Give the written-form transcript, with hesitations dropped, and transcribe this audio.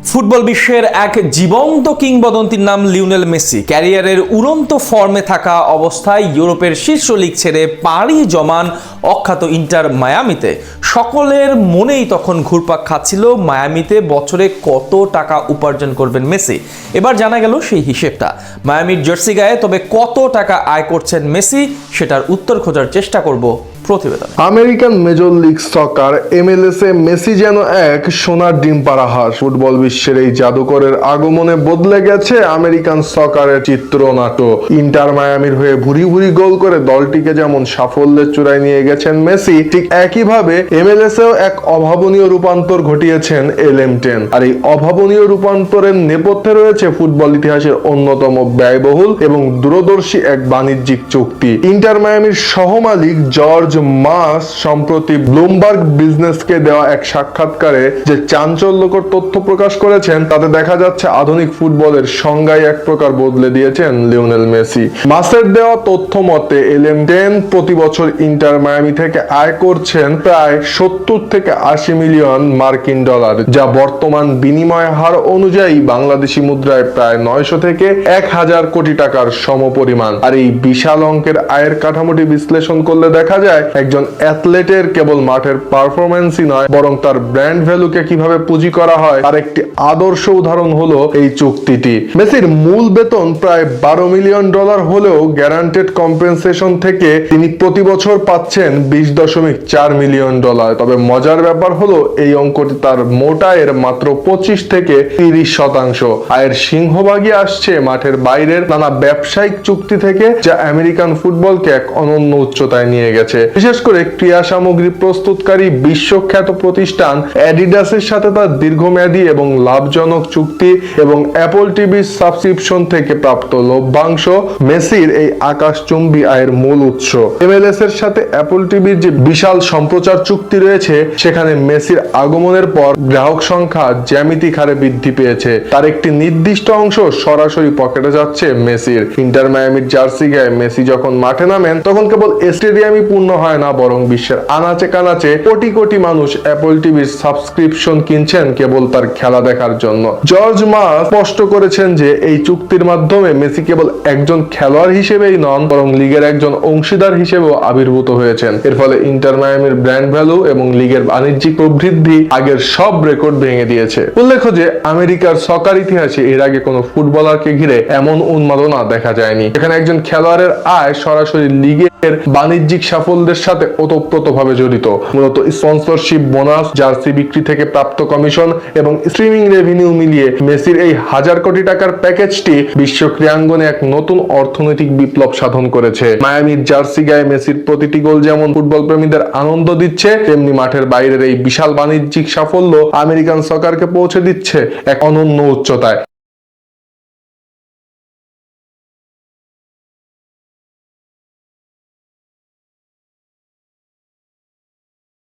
Football বিশ্বের এক জীবন্ত কিংবদন্তির নাম লিওনেল মেসি। ক্যারিয়ারের উড়ন্ত ফর্মে থাকা অবস্থায় ইউরোপের শীর্ষ লিগ ছেড়ে পাড়ি জমান অখ্যাত ইন্টার মায়ামিতে। সকলের মনেই তখন ঘুরপাক খাচ্ছিল মায়ামিতে বছরে কত টাকা উপার্জন করবেন মেসি। এবার জানা গেল সেই হিসেবটা। মায়ামির জার্সি গায়ে তবে কত টাকা আয় করছেন মেসি, সেটার উত্তর খোঁজার চেষ্টা করব প্রতিবেদন। আমেরিকান মেজর লিগ সকার MLS এ মেসি যেন এক সোনার ডিম পাড়া হাঁস। ফুটবল বিশ্বের এই জাদুকরের আগমনে বদলে গেছে আমেরিকান সকারের চিত্রনাট্য। ইন্টার মায়ামির হয়ে ভুরি ভুরি গোল করে দলটিকে যেমন সাফল্যের চূড়ায় নিয়ে গেছেন মেসি, ঠিক একইভাবে MLS এও এক অভাবনীয় রূপান্তর ঘটিয়েছেন LM10। আর এই অভাবনীয় রূপান্তরের নেপথ্যে রয়েছে ফুটবল ইতিহাসের অন্যতম ব্যয়বহুল এবং দূরদর্শী এক বাণিজ্যিক চুক্তি। ইন্টার মায়ামির সহমালিক জর্জ মাস সম্প্রতি ব্লুমবার্গ বিজনেসকে দেওয়া এক সাক্ষাৎকারে যে চাঞ্চল্যকর তথ্য প্রকাশ করেছেন, তাতে দেখা যাচ্ছে আধুনিক ফুটবলের সংজ্ঞাই এক প্রকার বদলে দিয়েছেন লিওনেল মেসি। মাসের দেওয়া তথ্য মতে LM10 প্রতি বছর ইন্টার মায়ামি থেকে আয় করছেন প্রায় 70 থেকে 80 মিলিয়ন মার্কিন ডলার, যা বর্তমান বিনিময় হার অনুযায়ী বাংলাদেশি মুদ্রায় প্রায় 900 থেকে 1000 কোটি টাকার সমপরিমাণ। আর এই বিশাল অঙ্কের আয়ের কাঠামোটি বিশ্লেষণ করলে দেখা যায় একজন অ্যাথলেটের কেবল মাঠের পারফরম্যান্সই নয়, বরং তার ব্র্যান্ড ভ্যালুকে কিভাবে পুঁজি করা হয় তার একটি আদর্শ উদাহরণ হলো এই চুক্তিটি। মেসির মূল বেতন প্রায় 12 মিলিয়ন ডলার হলেও গ্যারান্টেড কম্পেনসেশন থেকে তিনি প্রতি বছর পাচ্ছেন 20.4 মিলিয়ন ডলার। তবে মজার ব্যাপার হলো এই অঙ্কটি তার মোট আয়ের মাত্র 25 থেকে 30%। আয়ের সিংহভাগই আসছে মাঠের বাইরের নানা ব্যবসায়িক চুক্তি থেকে, যা আমেরিকান ফুটবলকে এক অনন্য উচ্চতায় নিয়ে গেছে। বিশেষ করে ক্রীড়া সামগ্রী প্রস্তুতকারী বিশ্বখ্যাত প্রতিষ্ঠান অ্যাডিডাসের সাথে তার দীর্ঘমেয়াদী এবং লাভজনক চুক্তি এবং অ্যাপল টিভির সাবস্ক্রিপশন থেকে প্রাপ্ত লভ্যাংশ মেসির এই আকাশচুম্বী আয়ের মূল উৎস। MLS এর সাথে অ্যাপল টিভির যে বিশাল সম্প্রচার চুক্তি রয়েছে, সেখানে মেসির আগমনের পর গ্রাহক সংখ্যা জ্যামিতিক হারে বৃদ্ধি পেয়েছে। তার একটি নির্দিষ্ট অংশ সরাসরি পকেটে যাচ্ছে মেসির। ইন্টার মায়ামির জার্সি গায়ে মেসি যখন মাঠে নামেন, তখন কেবল স্টেডিয়ামই পূর্ণ হয় না, বরং বিশ্বের আনাচে কানাচে কোটি কোটি মানুষ অ্যাপল টিভির সাবস্ক্রিপশন কিনছেন কেবল তার খেলা দেখার জন্য। জর্জ মাস স্পষ্ট করেছেন যে এই চুক্তির মাধ্যমে মেসি কেবল একজন খেলোয়াড় হিসেবেই নন, বরং লিগের একজন অংশীদার হিসেবেও আবির্ভূত হয়েছেন। এর ফলে ইন্টার মায়ামির ব্র্যান্ড ভ্যালু এবং লিগের বাণিজ্যিক প্রবৃদ্ধি আগের সব রেকর্ড ভেঙে দিয়েছে। উল্লেখ্য যে আমেরিকার সকার ইতিহাসে এর আগে কোনো ফুটবলারকে ঘিরে এমন উন্মাদনা দেখা যায়নি। এখানে একজন খেলোয়াড়ের আয় সরাসরি লিগের বাণিজ্যিক সাফল্যের সাথে ওতপ্রোতভাবে জড়িত। মূলত স্পন্সরশিপ, বোনাস, জার্সি বিক্রি থেকে প্রাপ্ত কমিশন এবং স্ট্রিমিং রেভিনিউ মিলিয়ে মেসির এই 1000 কোটি টাকার প্যাকেজটি বিশ্ব ক্রীড়াঙ্গনে এক নতুন অর্থনৈতিক বিপ্লব সাধন করেছে। মায়ামির জার্সি গায়ে মেসির প্রতিটি গোল যেমন ফুটবল প্রেমীদের আনন্দ দিচ্ছে, তেমনি মাঠের বাইরের এই বিশাল বাণিজ্যিক সাফল্য আমেরিকান সকারকে পৌঁছে দিচ্ছে এক অনন্য উচ্চতায়।